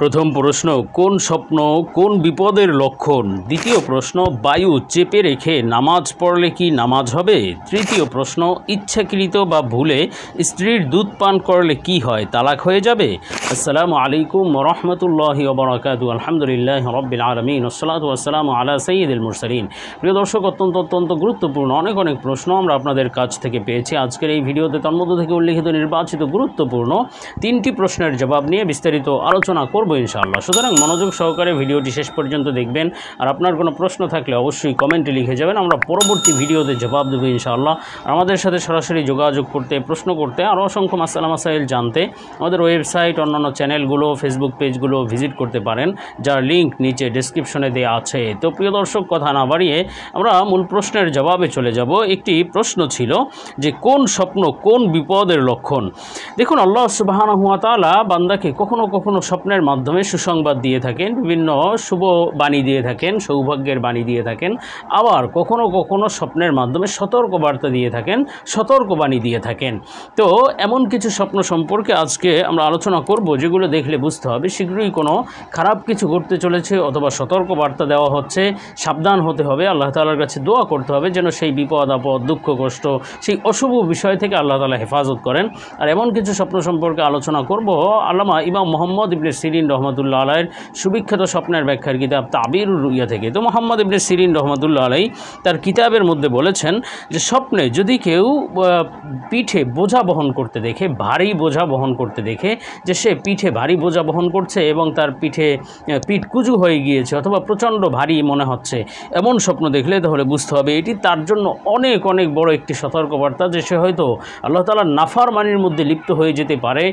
প্রথম প্রশ্ন, কোন স্বপ্ন কোন বিপদের লক্ষণ? দ্বিতীয় প্রশ্ন, বায়ু চেপে রেখে নামাজ পড়লে কি নামাজ হবে? তৃতীয় প্রশ্ন, ইচ্ছাকৃত বা ভুলে স্ত্রীর দুধ পান করলে কি হয়, তালাক হয়ে যাবে? আসসালামু আলাইকুম ওয়া রাহমাতুল্লাহি ওয়া বারাকাতুহু। আলহামদুলিল্লাহি রাব্বিল আলামিন ওয়াসসালাতু ওয়াসসালামু আলা সাইয়্যিদিল মুরসালিন। প্রিয় দর্শক, অত্যন্ত গুরুত্বপূর্ণ অনেক প্রশ্ন আমরা আপনাদের কাছ থেকে পেয়েছি। আজকের এই ভিডিওতে তার মধ্য থেকে উল্লেখিত নির্বাচিত গুরুত্বপূর্ণ 3টি প্রশ্নের জবাব নিয়ে বিস্তারিত আলোচনা করব ইনশাআল্লাহ। সুতরাং মনোযোগ সহকারে ভিডিওটি শেষ পর্যন্ত দেখবেন। আর আপনার কোনো প্রশ্ন থাকলে অবশ্যই কমেন্টে লিখে যাবেন, আমরা পরবর্তী ভিডিওতে জবাব দেবো ইনশাআল্লাহ। আর আমাদের সাথে সরাসরি যোগাযোগ করতে, প্রশ্ন করতে, আরও অসংখ্য মাসালা মাসাইল জানতে আমাদের ওয়েবসাইট, অন্যান্য চ্যানেলগুলো, ফেসবুক পেজগুলো ভিজিট করতে পারেন, যার লিঙ্ক নিচে ডেসক্রিপশনে দেওয়া আছে। তো প্রিয় দর্শক, কথা না বাড়িয়ে আমরা মূল প্রশ্নের জবাবে চলে যাব। একটি প্রশ্ন ছিল যে কোন স্বপ্ন কোন বিপদের লক্ষণ? দেখুন, আল্লাহ সুবহানাহু ওয়া তাআলা বান্দাকে কখনো কখনো স্বপ্নের মাধ্যমে সুসংবাদ দিয়ে থাকেন, বিভিন্ন শুভ বাণী দিয়ে থাকেন, সৌভাগ্যের বাণী দিয়ে থাকেন। আবার কখনো কখনো স্বপ্নের মাধ্যমে সতর্কবার্তা দিয়ে থাকেন, সতর্কবাণী দিয়ে থাকেন। তো এমন কিছু স্বপ্ন সম্পর্কে আজকে আমরা আলোচনা করব, যেগুলো দেখলে বুঝতে হবে শীঘ্রই কোনো খারাপ কিছু ঘটতে চলেছে, অথবা সতর্কবার্তা দেওয়া হচ্ছে, সাবধান হতে হবে, আল্লাহ তাআলার কাছে দোয়া করতে হবে যেন সেই বিপদ আপদ, দুঃখ কষ্ট, সেই অশুভ বিষয় থেকে আল্লাহ তাআলা হেফাজত করেন। আর এমন কিছু স্বপ্ন সম্পর্কে আলোচনা করব আল্লামা ইমাম মুহাম্মদ ইবনে সিরিন রহমাতুল্লাহ আলাইহির সুবিখ্যাত স্বপ্নের ব্যাখ্যার কিতাব তাবিরুর রুইয়া থেকে। তো মুহাম্মদ ইবনে সিরিন রহমাতুল্লাহ আলাইহি তার কিতাবের মধ্যে বলেছেন যে স্বপ্নে যদি কেউ পিঠে বোঝা বহন করতে দেখে, ভারী বোঝা বহন করতে দেখে, যে সে পিঠে ভারী বোঝা বহন করছে এবং তার পিঠ কুজু হয়ে গিয়েছে অথবা প্রচণ্ড ভারী মনে হচ্ছে, এমন স্বপ্ন দেখলে তাহলে বুঝতে হবে এটি তার জন্য অনেক বড় একটি সতর্কবার্তা, যে সে হয়তো আল্লাহ তাআলার নাফরমানির মধ্যে লিপ্ত হয়ে যেতে পারে,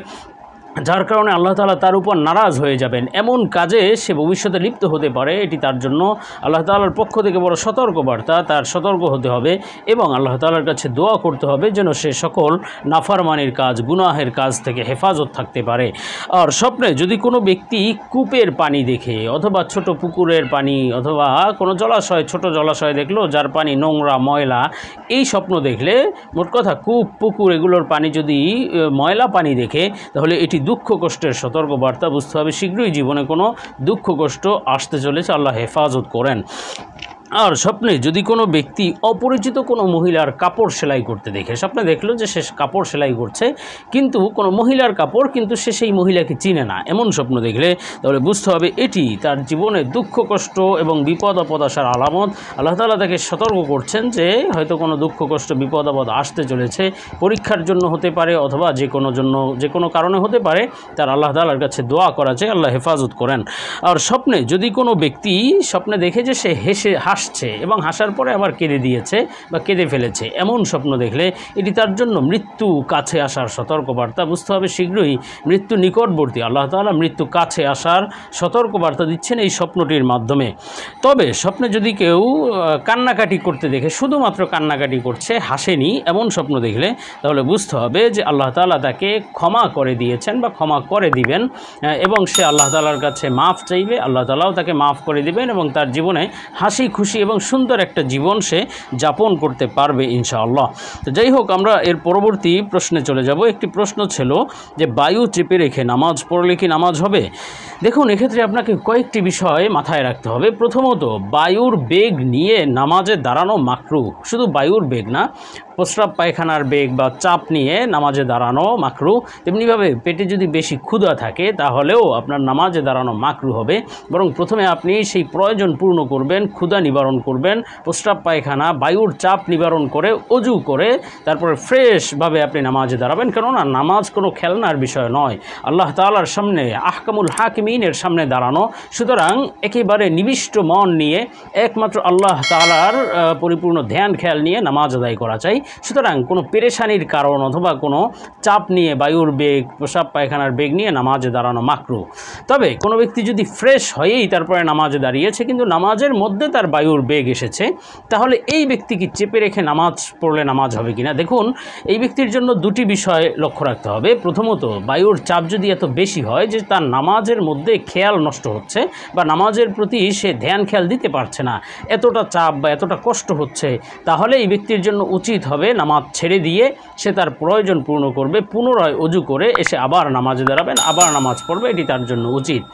যার কারণে আল্লাহ তাআলা তার উপর নারাজ হয়ে যাবেন। এমন কাজে সে ভবিষ্যতে লিপ্ত হতে পারে। এটি তার জন্য আল্লাহ তাআলার পক্ষ থেকে বড় সতর্কবার্তা। তার সতর্ক হতে হবে এবং আল্লাহ তাআলার কাছে দোয়া করতে হবে যেন সে সকল নাফরমানির কাজ, গুনাহের কাজ থেকে হেফাজত থাকতে পারে। আর স্বপ্নে যদি কোনো ব্যক্তি কূপের পানি দেখে, অথবা ছোট পুকুরের পানি, অথবা কোনো জলাশয়, ছোট জলাশয় দেখলো যার পানি নোংরা ময়লা, এই স্বপ্ন দেখলে, মোট কথা কূপ পুকুর এগুলোর পানি যদি ময়লা পানি দেখে, তাহলে এটি দুঃখ কষ্টের সতর্কবার্তা। বুঝতে হবে শীঘ্রই জীবনে কোনো দুঃখ কষ্ট আসতে চলেছে, আল্লাহ হেফাজত করেন। আর স্বপ্নে যদি কোনো ব্যক্তি অপরিচিত কোনো মহিলার কাপড় সেলাই করতে দেখে, স্বপ্নে দেখলো যে সে কাপড় সেলাই করছে, কিন্তু কোনো মহিলার কাপড়, কিন্তু সে সেই মহিলাকে চিনে না, এমন স্বপ্ন দেখলে তাহলে বুঝতে হবে এটি তার জীবনে দুঃখ কষ্ট এবং বিপদ আপদ আসার আলামত। আল্লাহ তাআলা তাকে সতর্ক করছেন যে হয়তো কোনো দুঃখ কষ্ট বিপদ আপদ আসতে চলেছে, পরীক্ষার জন্য হতে পারে, অথবা যে কোনো কারণে হতে পারে। তার আল্লাহ তাআলার কাছে দোয়া করা চাই, আল্লাহ হেফাজত করেন। আর স্বপ্নে যদি কোনো ব্যক্তি স্বপ্নে দেখে যে সে হাসছে এবং হাসার পরে আবার কেঁদে দিয়েছে বা কেঁদে ফেলেছে, এমন স্বপ্ন দেখলে এটি তার জন্য মৃত্যু কাছে আসার সতর্কবার্তা। বুঝতে হবে শীঘ্রই মৃত্যু নিকটবর্তী, আল্লাহ তাআলা মৃত্যু কাছে আসার সতর্কবার্তা দিচ্ছেন এই স্বপ্নটির মাধ্যমে। তবে স্বপ্নে যদি কেউ কান্নাকাটি করতে দেখে, শুধুমাত্র কান্নাকাটি করছে, হাসেনি, এমন স্বপ্ন দেখলে তাহলে বুঝতে হবে যে আল্লাহ তাআলা তাকে ক্ষমা করে দিয়েছেন বা ক্ষমা করে দিবেন, এবং সে আল্লাহ তাআলার কাছে মাফ চাইবে, আল্লাহ তাআলাও তাকে মাফ করে দিবেন এবং তার জীবনে হাসি খুশি এবং সুন্দর একটা জীবন সে যাপন করতে পারবে ইনশাআল্লাহ। তো যাই হোক, আমরা এর পরবর্তী প্রশ্নে চলে যাব। একটি প্রশ্ন ছিল যে বায়ু চেপে রেখে নামাজ পড়লে কি নামাজ হবে? দেখুন, এক্ষেত্রে আপনাকে কয়েকটি বিষয় মাথায় রাখতে হবে। প্রথমত, বায়ুর বেগ নিয়ে নামাজে দাঁড়ানো মাকরুহ। শুধু বায়ুর বেগ না, প্রস্রাব পায়খানার বেগ বা চাপ নিয়ে নামাজে দাঁড়ানো মাকরুহ। তেমনিভাবে পেটে যদি বেশি ক্ষুধা থাকে তাহলেও আপনার নামাজে দাঁড়ানো মাকরুহ হবে। বরং প্রথমে আপনি সেই প্রয়োজন পূর্ণ করবেন, ক্ষুধা নিবারণ করবেন, প্রস্রাব পায়খানা, বায়ুর চাপ নিবারণ করে, অজু করে তারপরে ফ্রেশভাবে আপনি নামাজে দাঁড়াবেন। কেননা নামাজ কোনো খেলনার বিষয় নয়, আল্লাহ তাআলার সামনে, আহকামুল হাকিমিনের সামনে দাঁড়ানো। সুতরাং একেবারে নিবিষ্ট মন নিয়ে একমাত্র আল্লাহ তাআলার পরিপূর্ণ ধ্যান খেয়াল নিয়ে নামাজ আদায় করা চাই। সুতরাং কোনো পেরেশানির কারণ অথবা কোনো চাপ নিয়ে, বায়ুর বেগ, প্রস্রাব পায়খানার বেগ নিয়ে নামাজে দাঁড়ানো মাকরুহ। তবে কোনো ব্যক্তি যদি ফ্রেশ হয়েই তারপরে নামাজে দাঁড়িয়েছে, কিন্তু নামাজের মধ্যে তার বায়ুর বেগ এসেছে, তাহলে এই ব্যক্তি কি চেপে রেখে নামাজ পড়লে নামাজ হবে কিনা? দেখুন, এই ব্যক্তির জন্য দুটি বিষয় লক্ষ্য রাখতে হবে। প্রথমত, বায়ুর চাপ যদি এত বেশি হয় যে তার নামাজের মধ্যে মধ্যে খেয়াল নষ্ট হচ্ছে বা নামাজের প্রতি সে ধ্যান খেয়াল দিতে পারছে না, এতটা চাপ বা এতটা কষ্ট হচ্ছে, তাহলে এই ব্যক্তির জন্য উচিত হবে নামাজ ছেড়ে দিয়ে সে তার প্রয়োজন পূর্ণ করবে, পুনরায় অজু করে এসে আবার নামাজে দাঁড়াবেন, আবার নামাজ পড়বে, এটি তার জন্য উচিত।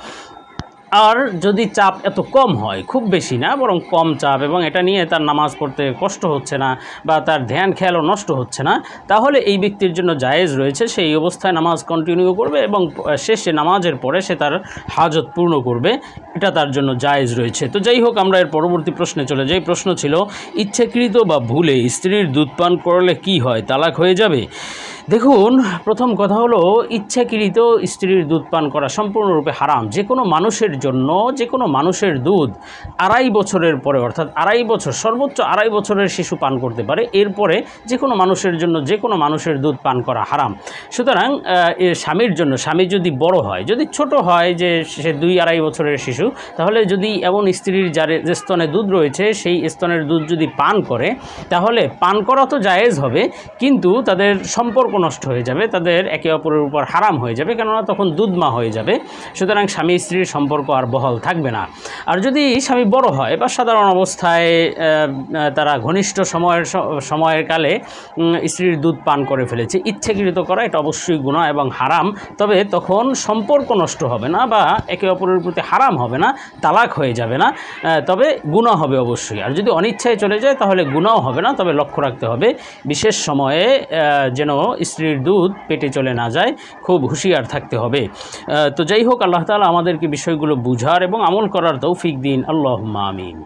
আর যদি চাপ এত কম হয়, খুব বেশি না বরং কম চাপ, এবং এটা নিয়ে তার নামাজ পড়তে কষ্ট হচ্ছে না বা তার ধ্যান খেয়ালও নষ্ট হচ্ছে না, তাহলে এই ব্যক্তির জন্য জায়েজ রয়েছে সেই অবস্থায় নামাজ কন্টিনিউ করবে এবং শেষে নামাজের পরে সে তার হাজত পূর্ণ করবে, এটা তার জন্য জায়েজ রয়েছে। তো যাই হোক, আমরা এর পরবর্তী প্রশ্নে চলে যাই। প্রশ্ন ছিল, ইচ্ছাকৃত বা ভুলে স্ত্রীর দুধ পান করলে কি হয়, তালাক হয়ে যাবে? দেখুন, প্রথম কথা হলো, ইচ্ছাকৃত স্ত্রীর দুধ পান করা সম্পূর্ণরূপে হারাম। যে কোনো মানুষের জন্য, যে কোনো মানুষের দুধ 2.5 বছরের পরে, অর্থাৎ 2.5 বছর, সর্বোচ্চ 2.5 বছরের শিশু পান করতে পারে, এরপরে যে কোনো মানুষের জন্য যে কোনো মানুষের দুধ পান করা হারাম। সুতরাং স্বামীর জন্য, স্বামী যদি বড় হয়, যদি ছোট হয় যে সে 2-2.5 বছরের শিশু, তাহলে যদি এমন স্ত্রীর যার যে স্তনে দুধ রয়েছে সেই স্তনের দুধ যদি পান করে, তাহলে পান করা তো জায়েজ হবে, কিন্তু তাদের সম্পর্ক নষ্ট হয়ে যাবে, তাদের একে অপরের উপর হারাম হয়ে যাবে, কেননা তখন দুধমা হয়ে যাবে। সুতরাং স্বামী স্ত্রীর সম্পর্ক আর বহাল থাকবে না। আর যদি স্বামী বড় হয় বা সাধারণ অবস্থায় তারা ঘনিষ্ঠ সময়ের কালে স্ত্রীর দুধ পান করে ফেলেছে, ইচ্ছাকৃত করা এটা অবশ্যই গুনাহ এবং হারাম, তবে তখন সম্পর্ক নষ্ট হবে না বা একে অপরের প্রতি হারাম হবে না, তালাক হয়ে যাবে না, তবে গুনাহ হবে অবশ্যই। আর যদি অনিচ্ছায় চলে যায় তাহলে গুনাহ হবে না, তবে লক্ষ্য রাখতে হবে বিশেষ সময়ে যেন স্ত্রীর দুধ পেটে চলে না যায়, খুব হুঁশিয়ার থাকতে হবে। তো যাই হোক, আল্লাহ তাআলা আমাদেরকে বিষয়গুলো বুঝার এবং আমল করার তৌফিক দিন। আল্লাহুম্মা আমিন।